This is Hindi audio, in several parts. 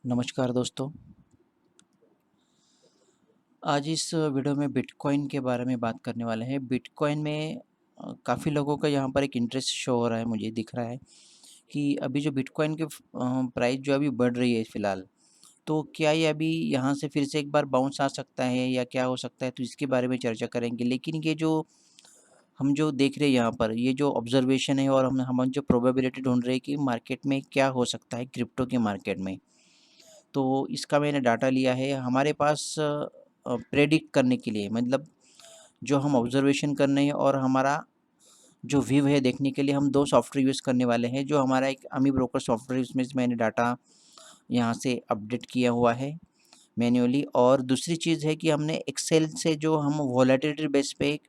नमस्कार दोस्तों। आज इस वीडियो में बिटकॉइन के बारे में बात करने वाले हैं। बिटकॉइन में काफ़ी लोगों का यहाँ पर एक इंटरेस्ट शो हो रहा है, मुझे दिख रहा है कि अभी जो बिटकॉइन के प्राइस जो अभी बढ़ रही है फ़िलहाल, तो क्या ये अभी यहाँ से फिर से एक बार बाउंस आ सकता है या क्या हो सकता है? तो इसके बारे में चर्चा करेंगे। लेकिन ये जो हम जो देख रहे हैं यहाँ पर, ये जो ऑब्ज़र्वेशन है और हम जो प्रोबेबिलिटी ढूँढ रहे हैं कि मार्केट में क्या हो सकता है क्रिप्टो के मार्केट में। तो इसका मैंने डाटा लिया है हमारे पास प्रेडिक्ट करने के लिए, मतलब जो हम ऑब्जर्वेशन करने हैं और हमारा जो व्यू है देखने के लिए हम 2 सॉफ्टवेयर यूज़ करने वाले हैं। जो हमारा एक अमी ब्रोकर सॉफ्टवेयर, उसमें से मैंने डाटा यहाँ से अपडेट किया हुआ है मैन्युअली, और दूसरी चीज़ है कि हमने एक्सेल से जो हम वोलेटिलिटी बेस पे एक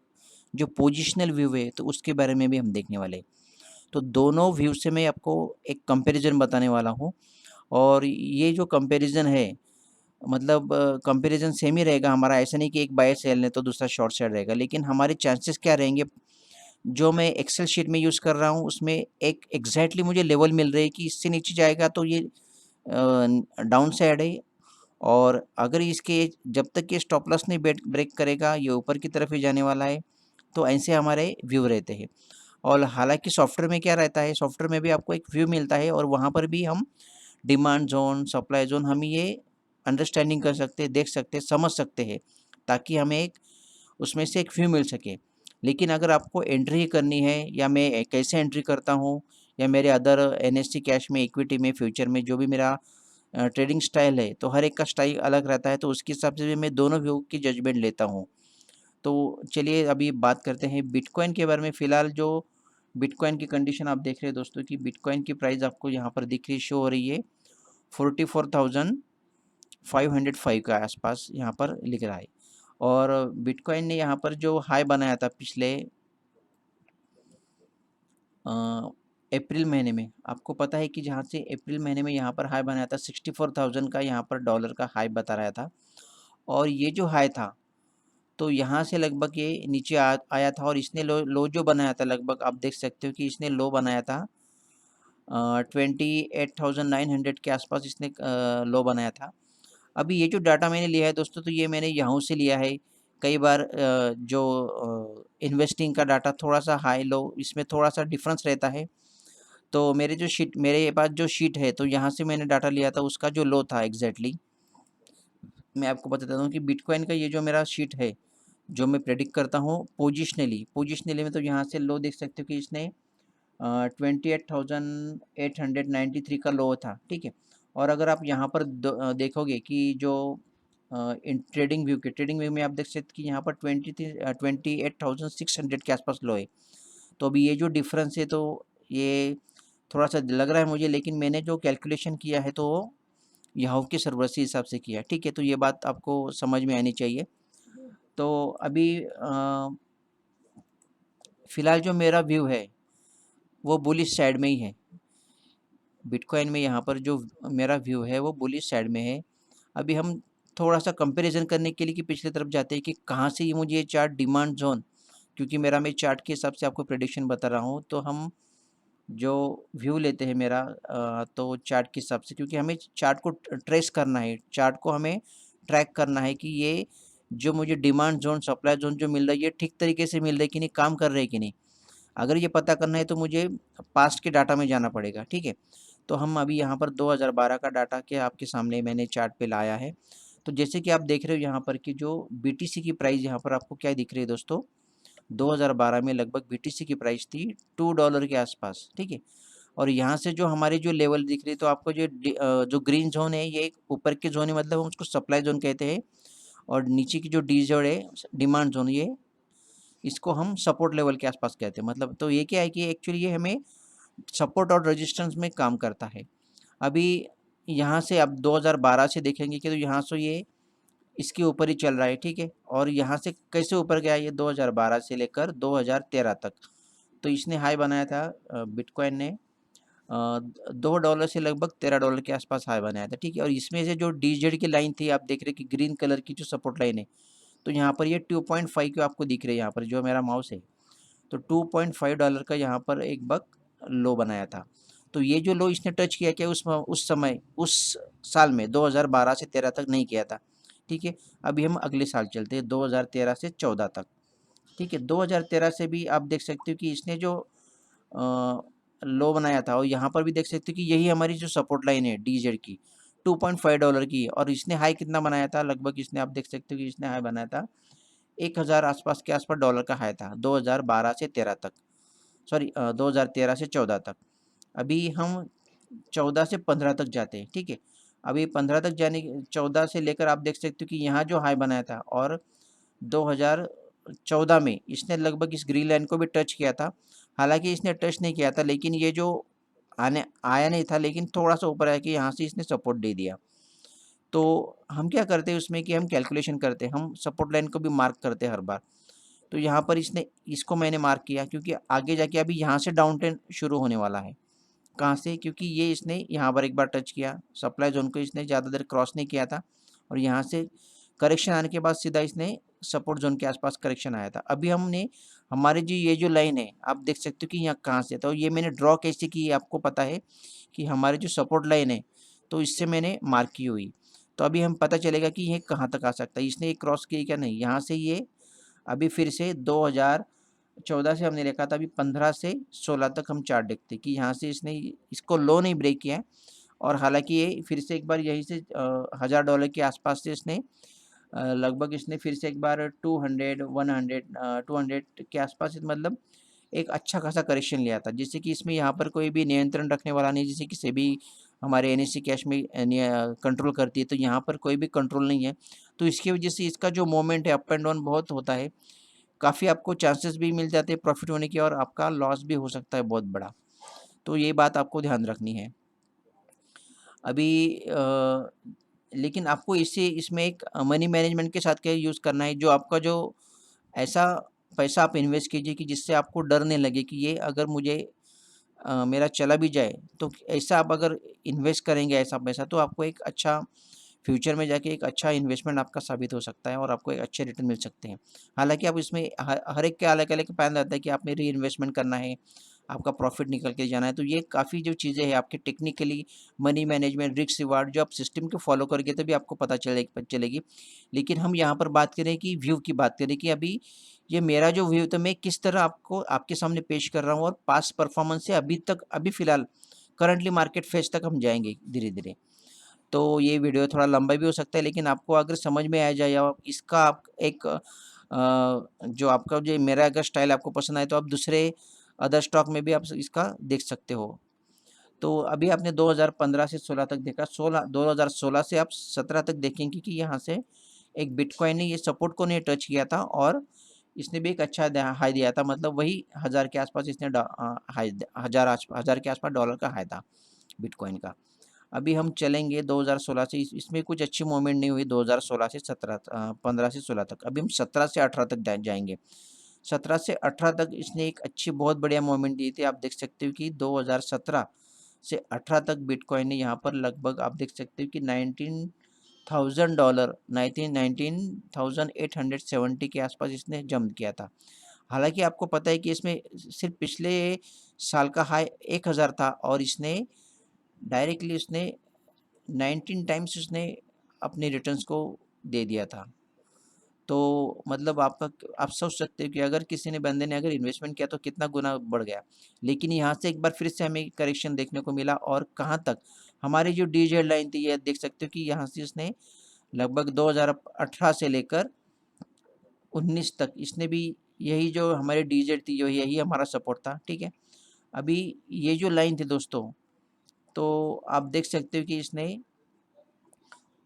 जो पोजिशनल व्यू है तो उसके बारे में भी हम देखने वाले हैं। तो दोनों व्यू से मैं आपको एक कंपैरिज़न बताने वाला हूँ, और ये जो कंपैरिज़न है मतलब कंपैरिज़न सेम ही रहेगा हमारा। ऐसा नहीं कि एक बाय सेल है तो दूसरा शॉर्ट सेल रहेगा, लेकिन हमारे चांसेस क्या रहेंगे, जो मैं एक्सेल शीट में यूज़ कर रहा हूँ उसमें एक एग्जैक्टली मुझे लेवल मिल रही है कि इससे नीचे जाएगा तो ये डाउन साइड है, और अगर इसके जब तक ये स्टॉप लॉस नहीं ब्रेक करेगा ये ऊपर की तरफ ही जाने वाला है। तो ऐसे हमारे व्यू रहते हैं। और हालांकि सॉफ्टवेयर में क्या रहता है, सॉफ्टवेयर में भी आपको एक व्यू मिलता है और वहाँ पर भी हम डिमांड ज़ोन, सप्लाई ज़ोन हम ये अंडरस्टैंडिंग कर सकते हैं, देख सकते हैं, समझ सकते हैं, ताकि हमें एक उसमें से एक व्यू मिल सके। लेकिन अगर आपको एंट्री ही करनी है, या मैं कैसे एंट्री करता हूँ, या मेरे अदर एनएससी कैश में, इक्विटी में, फ्यूचर में जो भी मेरा ट्रेडिंग स्टाइल है, तो हर एक का स्टाइल अलग रहता है, तो उसके हिसाब से भी मैं दोनों व्यू की जजमेंट लेता हूँ। तो चलिए अभी बात करते हैं बिटकॉइन के बारे में। फ़िलहाल जो बिटकॉइन की कंडीशन आप देख रहे हैं दोस्तों, कि बिटकॉइन की प्राइस आपको यहाँ पर दिख रही, शो हो रही है 44,505 के आसपास यहाँ पर लिख रहा है। और बिटकॉइन ने यहाँ पर जो हाई बनाया था पिछले अप्रैल महीने में, आपको पता है कि जहाँ से अप्रैल महीने में यहाँ पर हाई बनाया था 64,000 का, यहाँ पर डॉलर का हाई बता रहा था। और ये जो हाई था तो यहाँ से लगभग ये नीचे आया था, और इसने लो लो जो बनाया था, लगभग आप देख सकते हो कि इसने लो बनाया था 28,900 के आसपास इसने लो बनाया था। अभी ये जो डाटा मैंने लिया है दोस्तों, तो ये मैंने याहू से लिया है। कई बार जो इन्वेस्टिंग का डाटा थोड़ा-सा हाई लो इसमें थोड़ा-सा डिफरेंस रहता है। तो मेरे पास जो शीट है, तो यहाँ से मैंने डाटा लिया था, उसका जो लो था एग्ज़ैक्टली मैं आपको बता देता हूँ कि बिटकॉइन का ये जो मेरा शीट है, जो मैं प्रेडिक्ट करता हूँ पोजिशनली में, तो यहाँ से लो देख सकते हो कि इसने 28,893 का लो था, ठीक है। और अगर आप यहाँ पर देखोगे कि जो इन ट्रेडिंग व्यू में आप देख सकते कि यहाँ पर 28,600 के आसपास लो है। तो अभी ये जो डिफरेंस है, तो ये थोड़ा सा लग रहा है मुझे, लेकिन मैंने जो कैलकुलेशन किया है तो यहाँ के सर्वर्स हिसाब से किया, ठीक है। तो ये बात आपको समझ में आनी चाहिए। तो अभी फ़िलहाल जो मेरा व्यू है वो बुलिश साइड में ही है। बिटकॉइन में यहाँ पर जो मेरा व्यू है वो बुलिश साइड में है। अभी हम थोड़ा-सा कंपैरिज़न करने के लिए कि पिछली तरफ जाते हैं कि कहाँ से ये मुझे ये चार्ट डिमांड ज़ोन, क्योंकि मेरा मैं चार्ट के हिसाब से आपको प्रेडिक्शन बता रहा हूँ, तो हम जो व्यू लेते हैं मेरा तो चार्ट के हिसाब से, क्योंकि हमें चार्ट को ट्रेस करना है, चार्ट को हमें ट्रैक करना है कि ये जो मुझे डिमांड ज़ोन, सप्लाई ज़ोन जो मिल रहा है, ये ठीक तरीके से मिल रहा है कि नहीं, काम कर रहे हैं कि नहीं। अगर ये पता करना है तो मुझे पास्ट के डाटा में जाना पड़ेगा, ठीक है। तो हम अभी यहाँ पर 2012 का डाटा के आपके सामने मैंने चार्ट पे लाया है। तो जैसे कि आप देख रहे हो यहाँ पर कि जो बीटीसी की प्राइस यहाँ पर आपको क्या दिख रही है दोस्तों, 2012 में लगभग बीटीसी की प्राइस थी $2 के आसपास, ठीक है। और यहाँ से जो हमारी जो लेवल दिख रही है, तो आपको जो ग्रीन जोन है ये एक ऊपर के जोन है, मतलब हम उसको सप्लाई जोन कहते हैं, और नीचे की जो डी जोन है डिमांड जोन, ये इसको हम सपोर्ट लेवल के आसपास कहते हैं। मतलब तो ये क्या है कि एक्चुअली ये हमें सपोर्ट और रेजिस्टेंस में काम करता है। अभी यहाँ से आप 2012 से देखेंगे कि तो यहाँ से ये इसके ऊपर ही चल रहा है, ठीक है। और यहाँ से कैसे ऊपर गया, ये 2012 से लेकर 2013 तक, तो इसने हाई बनाया था बिटकॉइन ने $2 से लगभग $13 के आसपास हाई बनाया था, ठीक है। और इसमें से जो डीजेड की लाइन थी, आप देख रहे कि ग्रीन कलर की जो सपोर्ट लाइन है, तो यहाँ पर ये 2.5 के आपको दिख रहे हैं, यहाँ पर जो मेरा माउस है, तो $2.5 का यहाँ पर एक बक लो बनाया था। तो ये जो लो इसने टच किया क्या उस समय उस साल में 2012 से 13 तक नहीं किया था। ठीक है, अभी हम अगले साल चलते हैं 2013 से 14 तक। ठीक है, 2013 से भी आप देख सकते हो कि इसने जो लो बनाया था, और यहाँ पर भी देख सकते हो कि यही हमारी जो सपोर्ट लाइन है डीजेड की $2.5 की, और इसने हाई कितना बनाया था, लगभग इसने आप देख सकते हो कि इसने हाई बनाया था 1000 आसपास के आसपास डॉलर का हाई था 2012 से 13 तक, सॉरी 2013 से 14 तक। अभी हम 14 से 15 तक जाते हैं। ठीक है, अभी 15 तक जाने 14 से लेकर आप देख सकते हो कि यहाँ जो हाई बनाया था, और 2014 में इसने लगभग इस ग्रीन लाइन को भी टच किया था। हालांकि इसने टच नहीं किया था, लेकिन ये जो आने आया नहीं था, लेकिन थोड़ा सा ऊपर आया कि यहाँ से इसने सपोर्ट दे दिया। तो हम क्या करते हैं उसमें कि हम कैलकुलेशन करते हैं, हम सपोर्ट लाइन को भी मार्क करते हैं हर बार। तो यहाँ पर इसने इसको मैंने मार्क किया, क्योंकि आगे जाके अभी यहाँ से डाउन ट्रेंड शुरू होने वाला है। कहाँ से? क्योंकि ये इसने यहाँ पर एक बार टच किया, सप्लाई जोन को इसने ज़्यादा देर क्रॉस नहीं किया था, और यहाँ से करेक्शन आने के बाद सीधा इसने सपोर्ट जोन के आसपास करेक्शन आया था। अभी हमने हमारी जो ये जो लाइन है, आप देख सकते हो कि यहाँ कहाँ से, तो ये मैंने ड्रॉ कैसे की है आपको पता है कि हमारी जो सपोर्ट लाइन है, तो इससे मैंने मार्क की हुई। तो अभी हम पता चलेगा कि ये कहाँ तक आ सकता है, इसने ये क्रॉस किया क्या नहीं। यहाँ से ये अभी फिर से 2014 से हमने देखा था, अभी 15 से 16 तक हम चार्ट देखते कि यहाँ से इसने इसको लो नहीं ब्रेक किया है। और हालांकि ये फिर से एक बार यही से $1000 के आसपास से इसने लगभग इसने फिर से एक बार 200 100 200 के आसपास मतलब एक अच्छा खासा करेक्शन लिया था, जिससे कि इसमें यहाँ पर कोई भी नियंत्रण रखने वाला नहीं, जैसे कि सेबी हमारे एनएससी कैश में कंट्रोल करती है, तो यहाँ पर कोई भी कंट्रोल नहीं है। तो इसकी वजह से इसका जो मोमेंट है अप एंड डाउन बहुत होता है, काफ़ी आपको चांसेस भी मिल जाते हैं प्रॉफिट होने की, और आपका लॉस भी हो सकता है बहुत बड़ा। तो ये बात आपको ध्यान रखनी है। अभी लेकिन आपको इसमें एक मनी मैनेजमेंट के साथ क्या यूज़ करना है, जो आपका जो ऐसा पैसा आप इन्वेस्ट कीजिए कि जिससे आपको डर नहीं लगे कि ये अगर मुझे मेरा चला भी जाए, तो ऐसा आप अगर इन्वेस्ट करेंगे ऐसा पैसा, तो आपको एक अच्छा फ्यूचर में जाके एक अच्छा इन्वेस्टमेंट आपका साबित हो सकता है, और आपको एक अच्छे रिटर्न मिल सकते हैं। हालाँकि आप इसमें हर एक के अलग-अलग प्लान रहता है कि आपने री-इन्वेस्टमेंट करना है, आपका प्रॉफ़िट निकल के जाना है। तो ये काफ़ी जो चीज़ें हैं आपके technically money management, risk reward, जो आप सिस्टम को फ़ॉलो करेंगे तभी आपको पता चलेगी। लेकिन हम यहाँ पर बात करें कि व्यू की बात करें कि अभी ये मेरा जो व्यू, तो मैं किस तरह आपको आपके सामने पेश कर रहा हूँ, और पास्ट परफ़ॉर्मेंस से अभी फ़िलहाल करंटली मार्केट फेज़ तक हम जाएँगे धीरे-धीरे। तो ये वीडियो थोड़ा लंबा भी हो सकता है, लेकिन आपको अगर समझ में आ जाए, या इसका आप एक जो आपका जो मेरा अगर स्टाइल आपको पसंद आए, तो आप दूसरे अदर स्टॉक में भी आप इसका देख सकते हो। तो अभी आपने 2015 से 16 तक देखा, 2016 से आप 17 तक देखेंगे कि यहाँ से एक बिटकॉइन ने ये सपोर्ट को नहीं टच किया था, और इसने भी एक अच्छा हाई दिया था, मतलब वही 1000 के आसपास इसने हाई 1000 के आसपास डॉलर का हाई था बिटकॉइन का। अभी हम चलेंगे 2016 से, इसमें कुछ अच्छी मूवमेंट नहीं हुई 2016 से 15 से 16 तक। अभी हम 17 से 18 तक जाएंगे। 17 से 18 तक इसने एक अच्छी बहुत बढ़िया मूवमेंट दी थी। आप देख सकते हो कि 2017 से 18 तक बिटकॉइन ने यहाँ पर लगभग आप देख सकते हो कि $19,000 19,870 के आसपास इसने जंप किया था। हालांकि आपको पता है कि इसमें सिर्फ पिछले साल का हाई 1000 था, और इसने डायरेक्टली उसने 19 टाइम्स उसने अपने रिटर्न्स को दे दिया था। तो मतलब आप सोच सकते हो कि अगर किसी ने बंदे ने अगर इन्वेस्टमेंट किया तो कितना गुना बढ़ गया। लेकिन यहाँ से एक बार फिर से हमें करेक्शन देखने को मिला, और कहाँ तक हमारी जो डीजेड लाइन थी, ये देख सकते हो कि यहाँ से इसने लगभग 2018 से लेकर 19 तक इसने भी यही जो हमारी डीजेड थी, जो यही हमारा सपोर्ट था। ठीक है, अभी ये जो लाइन थी दोस्तों, तो आप देख सकते हो कि इसने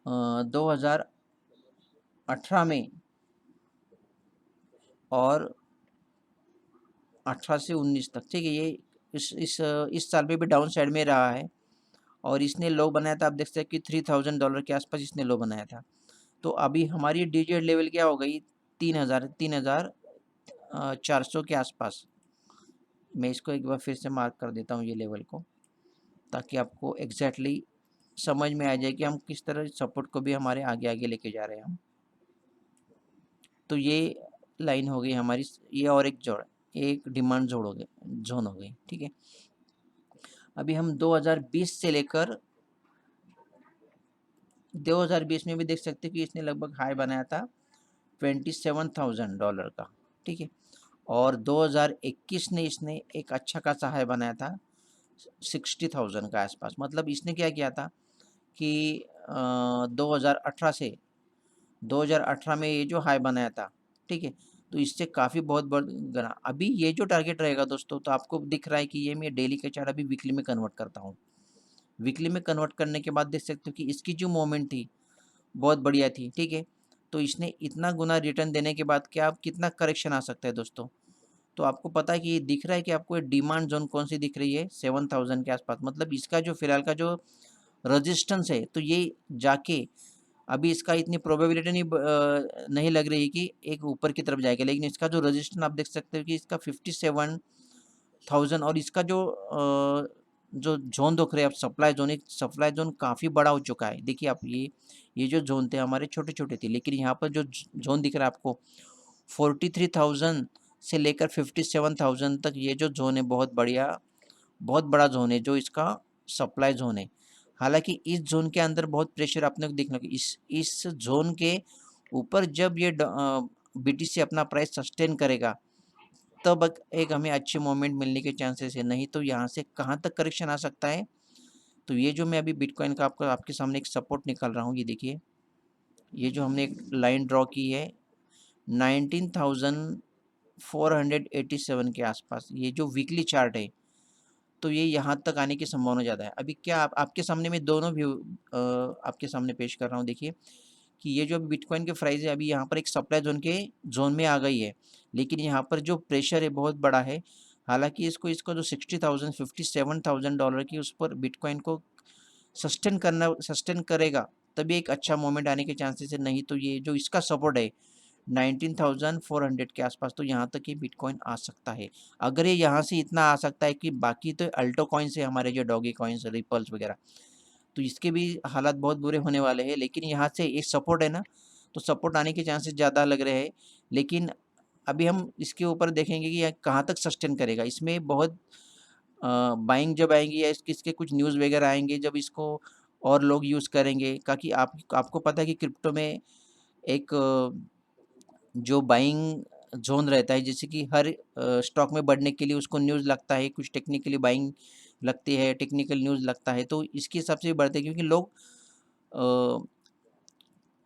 2018 में और 18 से 19 तक, ठीक है, ये इस साल में भी डाउन साइड में रहा है, और इसने लो बनाया था। आप देख सकते हैं कि $3000 के आसपास इसने लो बनाया था। तो अभी हमारी डिजिट लेवल क्या हो गई, 3400 के आसपास। मैं इसको एक बार फिर से मार्क कर देता हूँ ये लेवल को, ताकि आपको एग्जैक्टली समझ में आ जाए कि हम किस तरह सपोर्ट को भी हमारे आगे आगे लेके जा रहे हैं हम। तो ये लाइन हो गई हमारी, ये और एक जोड़, एक डिमांड जोड़ हो गई, जोन हो गई। ठीक है, अभी हम 2020 से लेकर 2020 में भी देख सकते हैं कि इसने लगभग हाई बनाया था $27,000 का, ठीक है। और 2021 में इसने एक अच्छा खासा हाई बनाया था 60,000 के आसपास। मतलब इसने क्या किया था कि 2018 से 2018 में ये जो हाई बनाया था, ठीक है, तो इससे काफ़ी बहुत बढ़ गया। अभी ये जो टारगेट रहेगा दोस्तों, तो आपको दिख रहा है कि ये मैं डेली के चार्ट अभी वीकली में कन्वर्ट करता हूँ। वीकली में कन्वर्ट करने के बाद देख सकते हो कि इसकी जो मूवमेंट थी बहुत बढ़िया थी, ठीक है। तो इसने इतना गुना रिटर्न देने के बाद क्या, आप कितना करेक्शन आ सकता है दोस्तों। तो आपको पता है कि ये दिख रहा है कि आपको डिमांड जोन कौन सी दिख रही है, 7,000 के आसपास। मतलब इसका जो फिलहाल का जो रेजिस्टेंस है, तो ये जाके अभी इसका इतनी प्रोबेबिलिटी नहीं लग रही कि एक ऊपर की तरफ जाएगा, लेकिन इसका जो रेजिस्टेंस आप देख सकते हो कि इसका 57,000। और इसका जो जोन देख रहे हैं आप, सप्लाई जोन, एक सप्लाई जोन काफ़ी बड़ा हो चुका है। देखिए आप, ये जो जोन थे हमारे छोटे छोटे थे, लेकिन यहाँ पर जो जोन दिख रहा है आपको 43,000 से लेकर 57,000 तक, ये जो जोन है बहुत बढ़िया, बहुत बड़ा जोन है जो इसका सप्लाई जोन है। हालांकि इस जोन के अंदर बहुत प्रेशर आपने को देखना कि इस जोन के ऊपर जब ये बीटीसी अपना प्राइस सस्टेन करेगा, तब एक हमें अच्छे मोमेंट मिलने के चांसेस है। नहीं तो यहाँ से कहाँ तक करेक्शन आ सकता है। तो ये जो मैं अभी बिटकॉइन का आपके सामने एक सपोर्ट निकाल रहा हूँ, ये देखिए, ये जो हमने एक लाइन ड्रॉ की है 19,487 के आसपास, ये जो वीकली चार्ट है, तो ये यहाँ तक आने की संभावना ज़्यादा है। अभी क्या आपके सामने मैं दोनों व्यू आपके सामने पेश कर रहा हूँ। देखिए कि ये जो बिटकॉइन के प्राइस है, अभी यहाँ पर एक सप्लाई जोन के जोन में आ गई है, लेकिन यहाँ पर जो प्रेशर है बहुत बड़ा है। हालांकि इसको जो 60,000 $57,000 की उस पर बिटकॉइन को सस्टेन करेगा, तभी एक अच्छा मोमेंट आने के चांसेस है। नहीं तो ये जो इसका सपोर्ट है 19,400 के आसपास, तो यहाँ तक ये बिटकॉइन आ सकता है। अगर ये यहाँ से इतना आ सकता है कि बाकी तो अल्टो कॉइन्स है हमारे, जो डॉगी कॉइन्स, रिपल्स वगैरह, तो इसके भी हालात बहुत बुरे होने वाले हैं। लेकिन यहाँ से एक सपोर्ट है ना, तो सपोर्ट आने के चांसेस ज़्यादा लग रहे हैं। लेकिन अभी हम इसके ऊपर देखेंगे कि यह कहाँ तक सस्टेन करेगा। इसमें बहुत बाइंग जब आएंगी या इसके कुछ न्यूज़ वगैरह आएंगे, जब इसको और लोग यूज़ करेंगे, क्योंकि आपको पता है कि क्रिप्टो में एक जो बाइंग जोन रहता है, जैसे कि हर स्टॉक में बढ़ने के लिए उसको न्यूज़ लगता है, कुछ टेक्निकली बाइंग लगती है, टेक्निकल न्यूज़ लगता है, तो इसके हिसाब से बढ़ते हैं। क्योंकि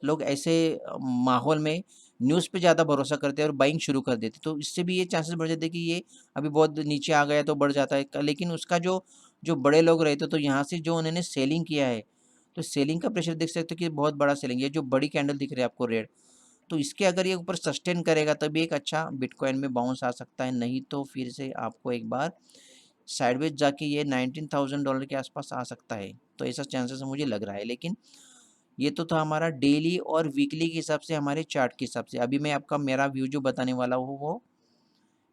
लोग ऐसे माहौल में न्यूज़ पे ज़्यादा भरोसा करते हैं और बाइंग शुरू कर देते हैं, तो इससे भी ये चांसेस बढ़ जाते हैं कि ये अभी बहुत नीचे आ गया तो बढ़ जाता है। लेकिन उसका जो जो बड़े लोग रहते, तो यहाँ से जो उन्होंने सेलिंग किया है, तो सेलिंग का प्रेशर देख सकते हो कि बहुत बड़ा सेलिंग है। जो बड़ी कैंडल दिख रही है आपको रेड, तो इसके अगर ये ऊपर सस्टेन करेगा तभी एक अच्छा बिटकॉइन में बाउंस आ सकता है। नहीं तो फिर से आपको एक बार साइडवेज जाके ये $19,000 के आसपास आ सकता है। तो ऐसा चांसेस मुझे लग रहा है। लेकिन ये तो था हमारा डेली और वीकली के हिसाब से, हमारे चार्ट के हिसाब से। अभी मैं आपका मेरा व्यू जो बताने वाला हूँ वो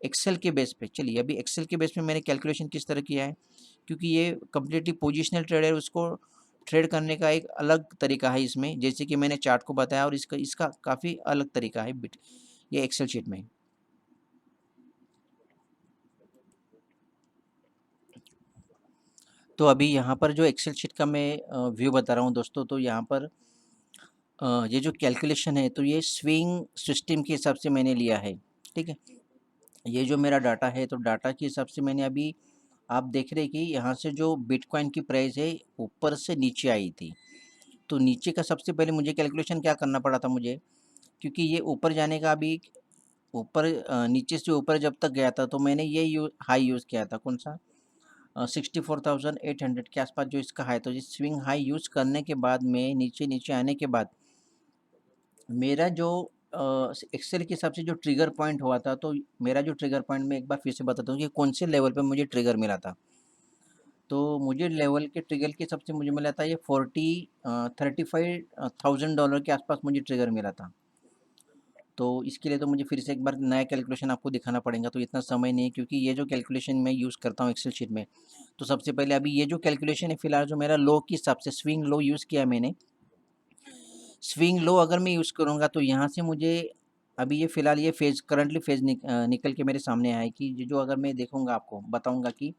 एक्सेल के बेस पे। चलिए अभी एक्सेल के बेस पे मैंने कैलकुलेशन किस तरह किया है, क्योंकि ये कम्प्लीटली पोजिशनल ट्रेड है, उसको ट्रेड करने का एक अलग तरीका है इसमें, जैसे कि मैंने चार्ट को बताया, और इसका इसका काफ़ी अलग तरीका है ये एक्सेल शीट में। तो अभी यहाँ पर जो एक्सेल शीट का मैं व्यू बता रहा हूँ दोस्तों, तो यहाँ पर ये जो कैलकुलेशन है, तो ये स्विंग सिस्टम के हिसाब से मैंने लिया है, ठीक है। ये जो मेरा डाटा है, तो डाटा के हिसाब से मैंने अभी, आप देख रहे हैं कि यहाँ से जो बिटकॉइन की प्राइस है ऊपर से नीचे आई थी, तो नीचे का सबसे पहले मुझे कैलकुलेशन क्या करना पड़ा था मुझे, क्योंकि ये ऊपर जाने का अभी ऊपर नीचे से ऊपर जब तक गया था, तो मैंने ये हाई यूज़ किया था, कौन सा 64,800 के आसपास जो इसका हाई। तो ये स्विंग हाई यूज़ करने के बाद में नीचे नीचे आने के बाद मेरा जो एक्सेल के हिसाब से जो ट्रिगर पॉइंट हुआ था, तो मेरा जो ट्रिगर पॉइंट, मैं एक बार फिर से बताता हूँ कि कौन से लेवल पे मुझे ट्रिगर मिला था। तो मुझे लेवल के ट्रिगर के हिसाब से मुझे मिला था ये 35,000 के आसपास मुझे ट्रिगर मिला था। तो इसके लिए तो मुझे फिर से एक बार नया कैलकुलेशन आपको दिखाना पड़ेगा, तो इतना समय नहीं है, क्योंकि ये जो कैलकुलेशन मैं यूज़ करता हूँ एक्सेल शीट में, तो सबसे पहले अभी ये जो कैलकुलेशन है फिलहाल जो मेरा लो के हिसाब से स्विंग लो यूज़ किया मैंने। स्विंग लो अगर मैं यूज़ करूँगा, तो यहाँ से मुझे अभी ये फ़िलहाल ये करंटली फेज़ निकल के मेरे सामने आया है कि ये जो, अगर मैं देखूँगा आपको बताऊँगा कि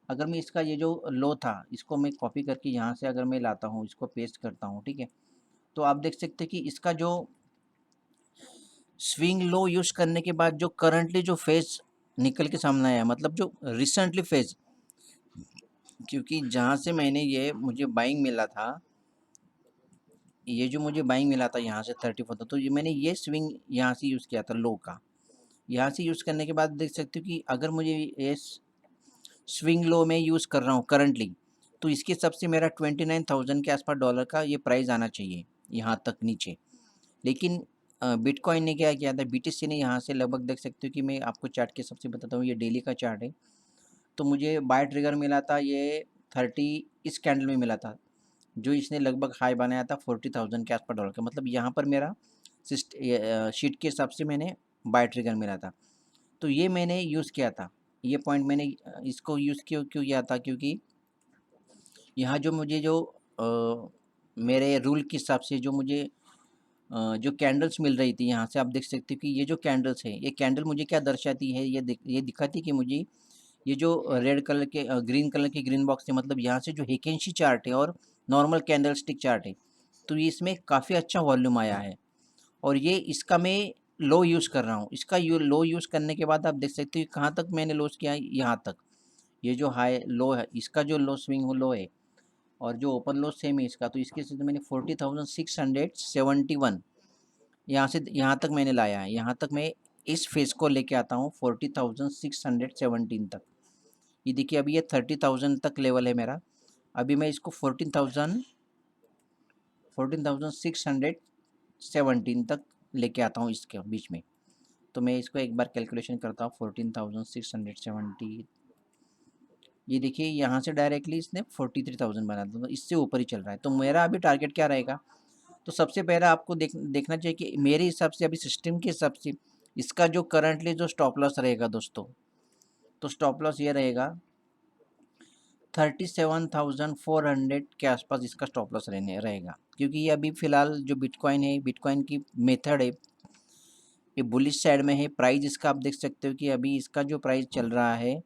अगर मैं इसका ये जो लो था इसको मैं कॉपी करके यहाँ से अगर मैं लाता हूँ, इसको पेस्ट करता हूँ, ठीक है, तो आप देख सकते हैं कि इसका जो स्विंग लो यूज़ करने के बाद जो करंटली जो फेज निकल के सामने आया, मतलब जो रिसेंटली फेज, क्योंकि जहाँ से मैंने ये मुझे बाइंग मिला था, ये जो मुझे बाइंग मिला था यहाँ से 34 था, तो ये मैंने ये स्विंग यहाँ से यूज़ किया था लो का। यहाँ से यूज़ करने के बाद देख सकते हो कि अगर मुझे ये स्विंग लो में यूज़ कर रहा हूँ करंटली, तो इसके हिसाब से मेरा 29,000 के आसपास डॉलर का ये प्राइस आना चाहिए यहाँ तक नीचे। लेकिन बिटकॉइन ने क्या किया था, बीटीसी ने यहाँ से लगभग देख सकते हो कि मैं आपको चार्ट के हिसाब से बताता हूँ, ये डेली का चार्ट है। तो मुझे बाय ट्रिगर मिला था ये 30 इस कैंडल में मिला था, जो इसने लगभग हाई बनाया था 40,000 के आसपास डॉलर का। मतलब यहाँ पर मेरा शीट के हिसाब से मैंने बाय ट्रिगर मिला था, तो ये मैंने यूज़ किया था। ये पॉइंट मैंने इसको यूज़ क्यों क्यों किया था, क्योंकि यहाँ जो मुझे जो मेरे रूल के हिसाब से जो मुझे जो कैंडल्स मिल रही थी, यहाँ से आप देख सकते हो कि ये जो कैंडल्स है, ये कैंडल मुझे क्या दर्शाती है, ये दिखाती कि मुझे ये जो रेड कलर के ग्रीन कलर के ग्रीन बॉक्स है, मतलब यहाँ से जो हेकेंशी चार्ट है और नॉर्मल कैंडल स्टिक चार्ट है, तो ये इसमें काफ़ी अच्छा वॉल्यूम आया है। और ये इसका मैं लो यूज़ कर रहा हूँ, इसका लो यूज़ करने के बाद आप देख सकते हो कहाँ तक मैंने लॉस किया है, यहाँ तक। ये जो हाई लो है, इसका जो लो स्विंग हो लो है, और जो ओपन लो सेम है इसका, तो इसके साथ मैंने 40,671 यहाँ से यहाँ तक मैंने लाया है। यहाँ तक मैं इस फेज को लेके आता हूँ 40,617 तक। ये देखिए अभी ये 30,000 तक लेवल है मेरा। अभी मैं इसको 14,617 तक लेके आता हूँ इसके बीच में। तो मैं इसको एक बार कैलकुलेशन करता हूँ, 14,670, ये देखिए यहाँ से डायरेक्टली इसने 43,000 बना दिया, तो इससे ऊपर ही चल रहा है। तो मेरा अभी टारगेट क्या रहेगा, तो सबसे पहला आपको देखना चाहिए कि मेरे हिसाब से अभी सिस्टम के हिसाब से इसका जो करंटली जो स्टॉप लॉस रहेगा दोस्तों, तो स्टॉप लॉस ये रहेगा 37,400 के आसपास इसका स्टॉप लॉस रहने रहेगा। क्योंकि ये अभी फ़िलहाल जो बिटकॉइन है, बिटकॉइन की मेथड है, ये बुलिश साइड में है। प्राइस इसका आप देख सकते हो कि अभी इसका जो प्राइस चल रहा है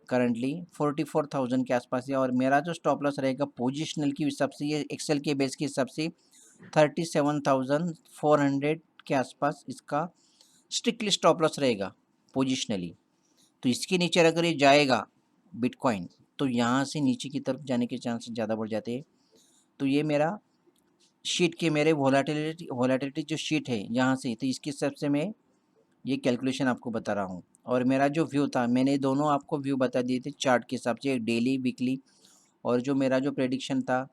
करंटली 44,000 के आसपास है, और मेरा जो स्टॉप लॉस रहेगा पोजिशनल के हिसाब से, ये एक्सेल के बेस के हिसाब से 37,400 के आसपास इसका स्ट्रिक्टली स्टॉप लॉस रहेगा पोजिशनली। तो इसके नीचे अगर ये जाएगा बिटकॉइन, तो यहाँ से नीचे की तरफ जाने के चांसेस ज़्यादा बढ़ जाते हैं। तो ये मेरा शीट के मेरे वोलेटिलिटी जो शीट है यहाँ से, तो इसके हिसाब से मैं ये कैलकुलेशन आपको बता रहा हूँ। और मेरा जो व्यू था, मैंने दोनों आपको व्यू बता दिए थे चार्ट के हिसाब से, डेली वीकली, और जो मेरा जो प्रेडिक्शन था,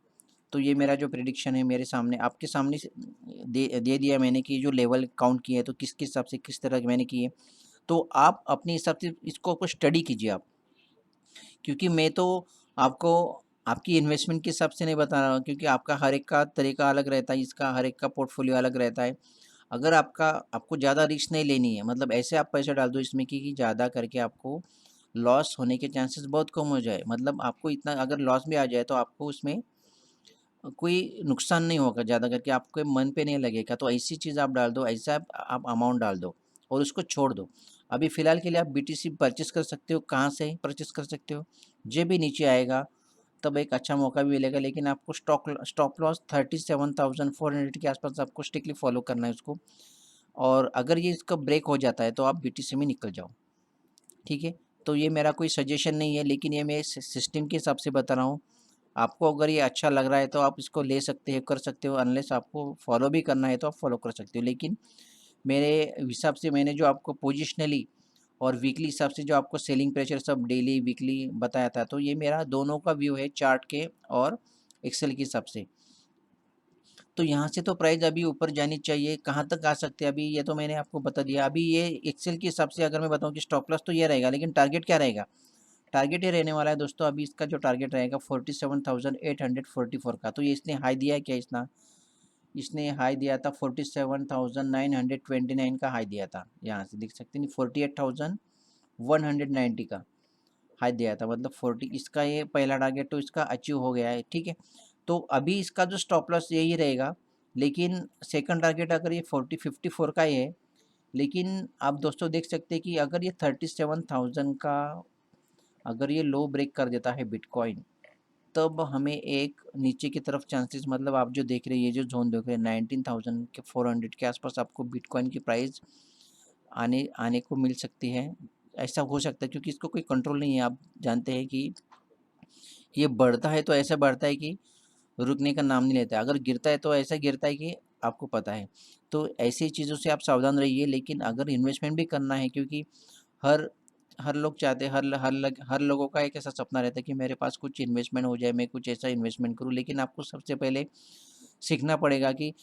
तो ये मेरा जो प्रेडिक्शन है मेरे सामने आपके सामने दे दिया मैंने कि जो लेवल काउंट किए हैं, तो किस हिसाब से किस तरह मैंने किए। तो आप अपने हिसाब से इसको कुछ स्टडी कीजिए आप, क्योंकि मैं तो आपको आपकी इन्वेस्टमेंट के हिसाब से नहीं बता रहा हूँ, क्योंकि आपका हर एक का तरीका अलग रहता है, इसका हर एक का पोर्टफोलियो अलग रहता है। अगर आपको ज़्यादा रिस्क नहीं लेनी है, मतलब ऐसे आप पैसे डाल दो इसमें कि ज़्यादा करके आपको लॉस होने के चांसेस बहुत कम हो जाए, मतलब आपको इतना अगर लॉस भी आ जाए तो आपको उसमें कोई नुकसान नहीं होगा, ज़्यादा करके आपके मन पे नहीं लगेगा। तो ऐसी चीज़ आप डाल दो, ऐसा आप अमाउंट डाल दो और उसको छोड़ दो। अभी फ़िलहाल के लिए आप बीटीसी परचेस कर सकते हो, कहाँ से परचेस कर सकते हो, जब भी नीचे आएगा तब एक अच्छा मौका भी मिलेगा, लेकिन आपको स्टॉप लॉस 37,400 के आसपास आपको स्ट्रिक्टली फॉलो करना है उसको। और अगर ये इसका ब्रेक हो जाता है तो आप बीटीसी में निकल जाओ, ठीक है। तो ये मेरा कोई सजेशन नहीं है, लेकिन ये मैं सिस्टम के हिसाब से बता रहा हूँ। आपको अगर ये अच्छा लग रहा है तो आप इसको ले सकते हैं, कर सकते हो, अनलेस आपको फॉलो भी करना है तो आप फॉलो कर सकते हो। लेकिन मेरे हिसाब से मैंने जो आपको पोजिशनली और वीकली हिसाब से जो आपको सेलिंग प्रेशर सब डेली वीकली बताया था, तो ये मेरा दोनों का व्यू है चार्ट के और एक्सेल के हिसाब से। तो यहाँ से तो प्राइस अभी ऊपर जानी चाहिए, कहाँ तक आ सकते हैं अभी ये तो मैंने आपको बता दिया। अभी ये एक्सेल के हिसाब से अगर मैं बताऊँ कि स्टॉप लॉस तो ये रहेगा, लेकिन टारगेट क्या रहेगा, टारगेट ये रहने वाला है दोस्तों, अभी इसका जो टारगेट रहेगा 47,844 का। तो ये इसने हाई दिया है क्या, इसने हाई दिया था 47,929 का हाई दिया था, यहाँ से देख सकते हैं 48,190 का हाई दिया था, मतलब 40 इसका ये पहला टारगेट तो इसका अचीव हो गया है, ठीक है। तो अभी इसका जो स्टॉप लॉस यही रहेगा, लेकिन सेकंड टारगेट अगर ये 54 का ही है, लेकिन आप दोस्तों देख सकते हैं कि अगर ये 37,000 का अगर ये लो ब्रेक कर देता है बिटकॉइन, तब हमें एक नीचे की तरफ चांसेस, मतलब आप जो देख रहे हैं, ये जो जोन देख रहे हैं 19,000 के 400 के आसपास आपको बिटकॉइन की प्राइस आने आने को मिल सकती है। ऐसा हो सकता है क्योंकि इसको कोई कंट्रोल नहीं है। आप जानते हैं कि ये बढ़ता है तो ऐसा बढ़ता है कि रुकने का नाम नहीं लेता है। अगर गिरता है तो ऐसा गिरता है कि आपको पता है। तो ऐसी चीज़ों से आप सावधान रहिए। लेकिन अगर इन्वेस्टमेंट भी करना है, क्योंकि हर हर लोग चाहते हैं, हर लोगों का एक ऐसा सपना रहता है कि मेरे पास कुछ इन्वेस्टमेंट हो जाए, मैं कुछ ऐसा इन्वेस्टमेंट करूँ। लेकिन आपको सबसे पहले सीखना पड़ेगा कि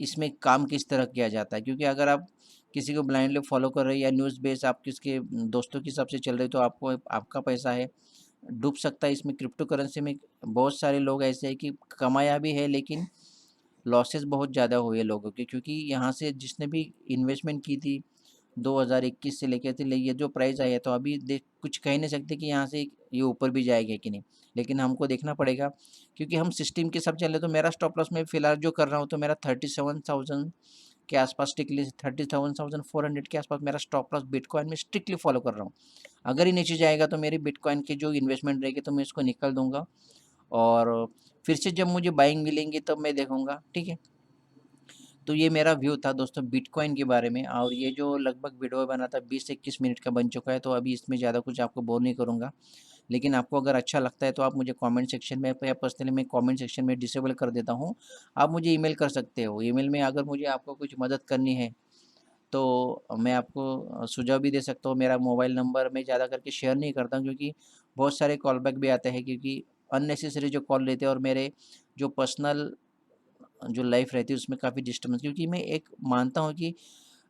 इसमें काम किस तरह किया जाता है। क्योंकि अगर आप किसी को ब्लाइंडली फॉलो कर रहे हैं या न्यूज़ बेस आप किसके दोस्तों के हिसाब से चल रहे हो, तो आपको आपका पैसा है डूब सकता है। इसमें क्रिप्टो करेंसी में बहुत सारे लोग ऐसे हैं कि कमाया भी है, लेकिन लॉसेस बहुत ज़्यादा हुए लोगों के, क्योंकि यहाँ से जिसने भी इन्वेस्टमेंट की थी 2021 से लेकर के ये जो प्राइस आया, तो अभी देख कुछ कह नहीं सकते कि यहाँ से ये ऊपर भी जाएगा कि नहीं। लेकिन हमको देखना पड़ेगा, क्योंकि हम सिस्टम के सब चले। तो मेरा स्टॉप लॉस में फिलहाल जो कर रहा हूँ, तो मेरा 37,000 के आसपास स्ट्रिक्टली 37,400 के आसपास मेरा स्टॉप लॉस बिटकॉइन में स्ट्रिक्टली फॉलो कर रहा हूँ। अगर ही नीचे जाएगा तो मेरी बिटकॉइन की जो इन्वेस्टमेंट रहेगी तो मैं इसको निकाल दूंगा, और फिर से जब मुझे बाइंग मिलेंगी तब मैं देखूंगा। ठीक है। तो ये मेरा व्यू था दोस्तों बिटकॉइन के बारे में। और ये जो लगभग वीडियो बना था 20-21 मिनट का बन चुका है, तो अभी इसमें ज़्यादा कुछ आपको बोर नहीं करूँगा। लेकिन आपको अगर अच्छा लगता है तो आप मुझे कमेंट सेक्शन में या पर्सनली मैं कमेंट सेक्शन में डिसेबल कर देता हूँ। आप मुझे ईमेल कर सकते हो। ईमेल में अगर मुझे आपको कुछ मदद करनी है तो मैं आपको सुझाव भी दे सकता हूँ। मेरा मोबाइल नंबर मैं ज़्यादा करके शेयर नहीं करता हूँ, क्योंकि बहुत सारे कॉल बैक भी आते हैं, क्योंकि अननेसेसरी जो कॉल लेते हैं, और मेरे जो पर्सनल जो लाइफ रहती है उसमें काफ़ी डिस्टर्बेंस। क्योंकि मैं एक मानता हूँ कि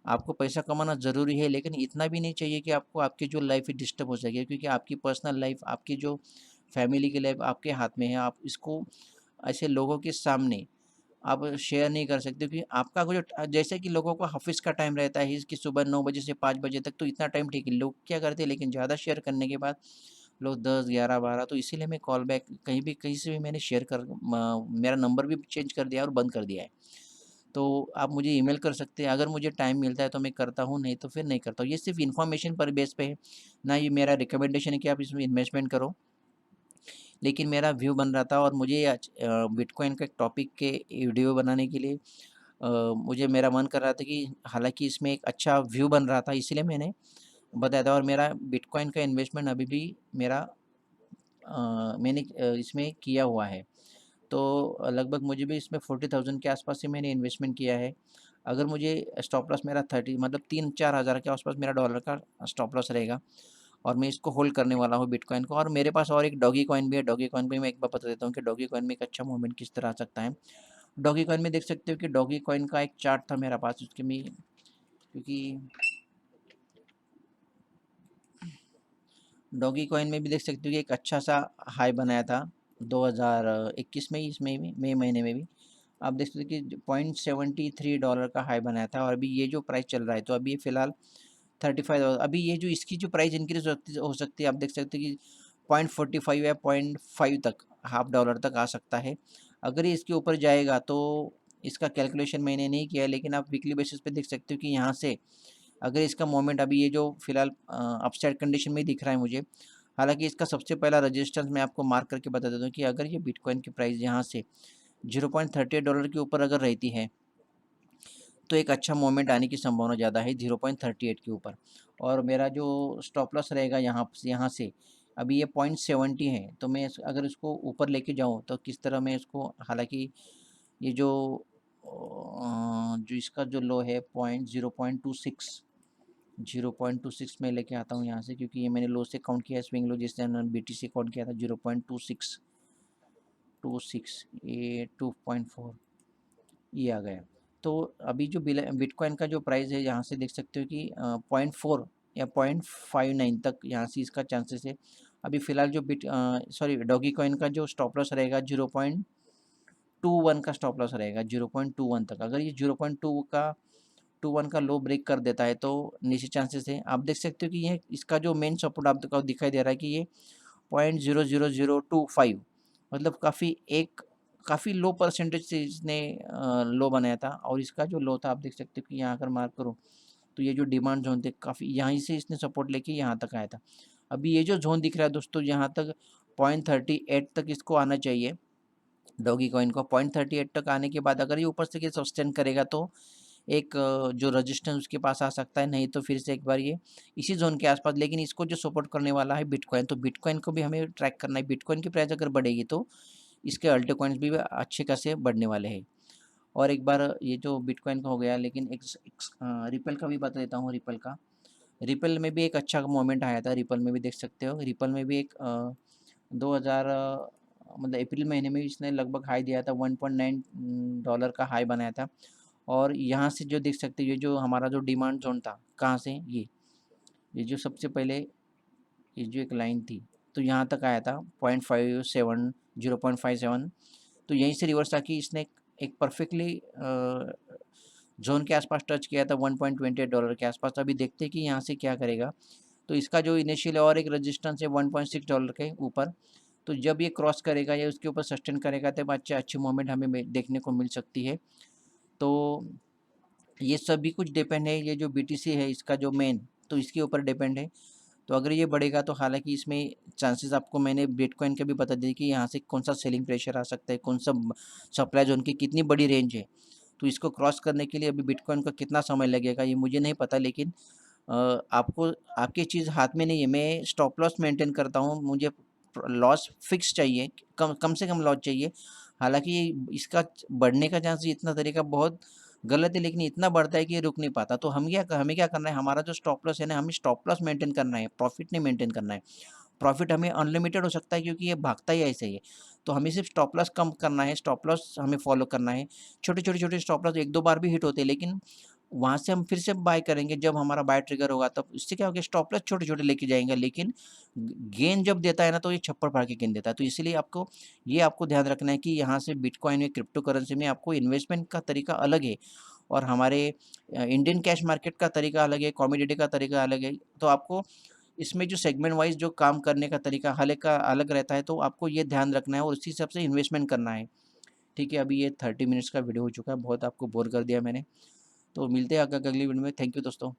आपको पैसा कमाना ज़रूरी है, लेकिन इतना भी नहीं चाहिए कि आपको आपकी जो लाइफ है डिस्टर्ब हो सके। क्योंकि आपकी पर्सनल लाइफ, आपकी जो फैमिली की लाइफ आपके हाथ में है। आप इसको ऐसे लोगों के सामने आप शेयर नहीं कर सकते, क्योंकि आपका जो जैसे कि लोगों को ऑफिस का टाइम रहता है कि सुबह 9 बजे से 5 बजे तक, तो इतना टाइम ठीक है, लोग क्या करते हैं। लेकिन ज़्यादा शेयर करने के बाद लोग 10, 11, 12, तो इसीलिए मैं कॉल बैक कहीं भी कहीं से भी मैंने शेयर कर मेरा नंबर भी चेंज कर दिया और बंद कर दिया है। तो आप मुझे ईमेल कर सकते हैं। अगर मुझे टाइम मिलता है तो मैं करता हूँ, नहीं तो फिर नहीं करता हूँ। ये सिर्फ इन्फॉर्मेशन पर बेस पे है, ना ये मेरा रिकमेंडेशन है कि आप इसमें इन्वेस्टमेंट करो। लेकिन मेरा व्यू बन रहा था, और मुझे आज बिटकॉइन का एक टॉपिक के वीडियो बनाने के लिए मुझे मेरा मन कर रहा था कि हालांकि इसमें एक अच्छा व्यू बन रहा था, इसीलिए मैंने बताया था। और मेरा बिटकॉइन का इन्वेस्टमेंट अभी भी मेरा मैंने इसमें किया हुआ है। तो लगभग मुझे भी इसमें 40,000 के आसपास से मैंने इन्वेस्टमेंट किया है। अगर मुझे स्टॉप लॉस मेरा 30 मतलब 3-4 हज़ार के आसपास मेरा डॉलर का स्टॉप लॉस रहेगा, और मैं इसको होल्ड करने वाला हूँ बिटकॉइन को। और मेरे पास और एक डॉगी कॉइन भी है। डॉगी कॉइन भी मैं एक बार बता देता हूँ कि डॉगी कॉइन में एक अच्छा मूवमेंट किस तरह आ सकता है। डॉगी कॉइन में देख सकते हो कि डॉगी कॉइन का एक चार्ट था मेरे पास, उसके में क्योंकि डॉगी कॉइन में भी देख सकते हो कि एक अच्छा सा हाई बनाया था 2021 में ही, इसमें भी मई महीने में भी आप देख सकते हो कि $0.73 का हाई बनाया था। और अभी ये जो प्राइस चल रहा है, तो अभी ये फिलहाल 35। अभी ये जो इसकी जो प्राइस इंक्रीज हो सकती है, आप देख सकते हो कि 0.45 या 0.5 तक, $0.5 तक आ सकता है। अगर ये इसके ऊपर जाएगा तो इसका कैलकुलेशन मैंने नहीं किया है, लेकिन आप वीकली बेसिस पे देख सकते हो कि यहाँ से अगर इसका मोमेंट अभी ये जो फिलहाल अपसाइड कंडीशन में ही दिख रहा है मुझे। हालांकि इसका सबसे पहला रजिस्टेंस मैं आपको मार्क करके बता देता हूँ कि अगर ये बिटकॉइन की प्राइस यहाँ से $0.38 के ऊपर अगर रहती है, तो एक अच्छा मोमेंट आने की संभावना ज़्यादा है 0.38 के ऊपर। और मेरा जो स्टॉप लॉस रहेगा यहाँ से अभी ये 0.70 है। तो मैं अगर इसको ऊपर लेके जाऊँ तो किस तरह मैं इसको, हालांकि ये जो इसका जो लो है पॉइंट 0.26 में लेके आता हूँ यहाँ से, क्योंकि ये मैंने लो से काउंट किया, स्विंग लो जिससे BTC से काउंट किया था 0.26 ये 2.4 ये आ गया। तो अभी जो बिटकॉइन का जो प्राइस है यहाँ से देख सकते हो कि 0.4 या 0.59 तक यहाँ से इसका चांसेस है। अभी फ़िलहाल जो डॉगी कॉइन का जो स्टॉप लॉस रहेगा 0.21 का स्टॉप लॉस रहेगा, 0.21 तक। अगर ये 0.21 का लो ब्रेक कर देता है तो नीचे चांसेस है। आप देख सकते हो कि ये इसका जो मेन सपोर्ट आपको दिखाई दे रहा है कि ये 0.00025, मतलब काफ़ी लो परसेंटेज से इसने लो बनाया था। और इसका जो लो था आप देख सकते हो कि यहाँ अगर मार्क करो तो ये जो डिमांड जोन थे काफ़ी, यहीं से इसने सपोर्ट लेके यहाँ तक आया था। अभी ये जो ज़ोन दिख रहा है दोस्तों, यहाँ तक 0.38 तक इसको आना चाहिए, डॉगी कॉइन को 0.38 तक आने के बाद अगर ये ऊपर से ये सस्टेन करेगा तो एक जो रेजिस्टेंस उसके पास आ सकता है, नहीं तो फिर से एक बार ये इसी जोन के आसपास। लेकिन इसको जो सपोर्ट करने वाला है बिटकॉइन, तो बिटकॉइन को भी हमें ट्रैक करना है। बिटकॉइन की प्राइस अगर बढ़ेगी तो इसके अल्टो कॉइन्स भी अच्छे खासे बढ़ने वाले हैं। और एक बार ये जो बिटकॉइन का हो गया, लेकिन एक रिपल का भी बता देता हूँ। रिपल में भी एक अच्छा मोमेंट आया था। रिपल में भी देख सकते हो, रिपल में भी एक 2000 मतलब अप्रैल महीने में इसने लगभग हाई दिया था, $1.9 का हाई बनाया था। और यहाँ से जो देख सकते हो, ये जो हमारा जो डिमांड जोन था, कहाँ से ये जो सबसे पहले ये जो एक लाइन थी, तो यहाँ तक आया था 0.57 0.57। तो यहीं से रिवर्स आके इसने एक परफेक्टली जोन के आसपास टच किया था $1.28 के आसपास। अभी देखते हैं कि यहाँ से क्या करेगा। तो इसका जो इनिशियल और एक रेजिस्टेंस है $1.6 के ऊपर, तो जब ये क्रॉस करेगा या उसके ऊपर सस्टेन करेगा तब अच्छी मूवमेंट हमें देखने को मिल सकती है। तो ये सभी कुछ डिपेंड है, ये जो बीटीसी है इसका जो मेन, तो इसके ऊपर डिपेंड है। तो अगर ये बढ़ेगा तो हालांकि इसमें चांसेस आपको मैंने बिटकॉइन के भी बता दिए कि यहाँ से कौन सा सेलिंग प्रेशर आ सकता है, कौन सा सप्लाई जोन की कितनी बड़ी रेंज है। तो इसको क्रॉस करने के लिए अभी बिटकॉइन का कितना समय लगेगा ये मुझे नहीं पता, लेकिन आपको आपकी चीज़ हाथ में नहीं है। मैं स्टॉप लॉस मेंटेन करता हूँ, मुझे लॉस फिक्स चाहिए, कम कम से कम लॉस चाहिए। हालांकि इसका बढ़ने का चांस इतना तरीका बहुत गलत है, लेकिन इतना बढ़ता है कि ये रुक नहीं पाता। तो हमें क्या करना है, हमारा जो स्टॉप लॉस है ना, हमें स्टॉप लॉस मेंटेन करना है, प्रॉफिट नहीं मेंटेन करना है। प्रॉफिट हमें अनलिमिटेड हो सकता है क्योंकि ये भागता ही ऐसे ही है। तो हमें सिर्फ स्टॉप लॉस कम करना है, स्टॉप लॉस हमें फॉलो करना है। छोटे स्टॉप लॉस एक दो बार भी हिट होते हैं, लेकिन वहाँ से हम फिर से बाय करेंगे जब हमारा बाय ट्रिगर होगा। तब इससे क्या होगा, स्टॉप लॉस छोटे लेके जाएंगे, लेकिन गेन जब देता है ना तो ये छप्पर फाड़ के गेन देता है। तो इसलिए आपको ध्यान रखना है कि यहाँ से बिटकॉइन में, क्रिप्टो करेंसी में आपको इन्वेस्टमेंट का तरीका अलग है और हमारे इंडियन कैश मार्केट का तरीका अलग है, कमोडिटी का तरीका अलग है। तो आपको इसमें जो सेगमेंट वाइज जो काम करने का तरीका हर एक का अलग रहता है, तो आपको ये ध्यान रखना है और उसी हिसाब से इन्वेस्टमेंट करना है। ठीक है, अभी ये 30 मिनट्स का वीडियो हो चुका है, बहुत आपको बोर कर दिया मैंने। तो मिलते हैं अगली वीडियो में। थैंक यू दोस्तों।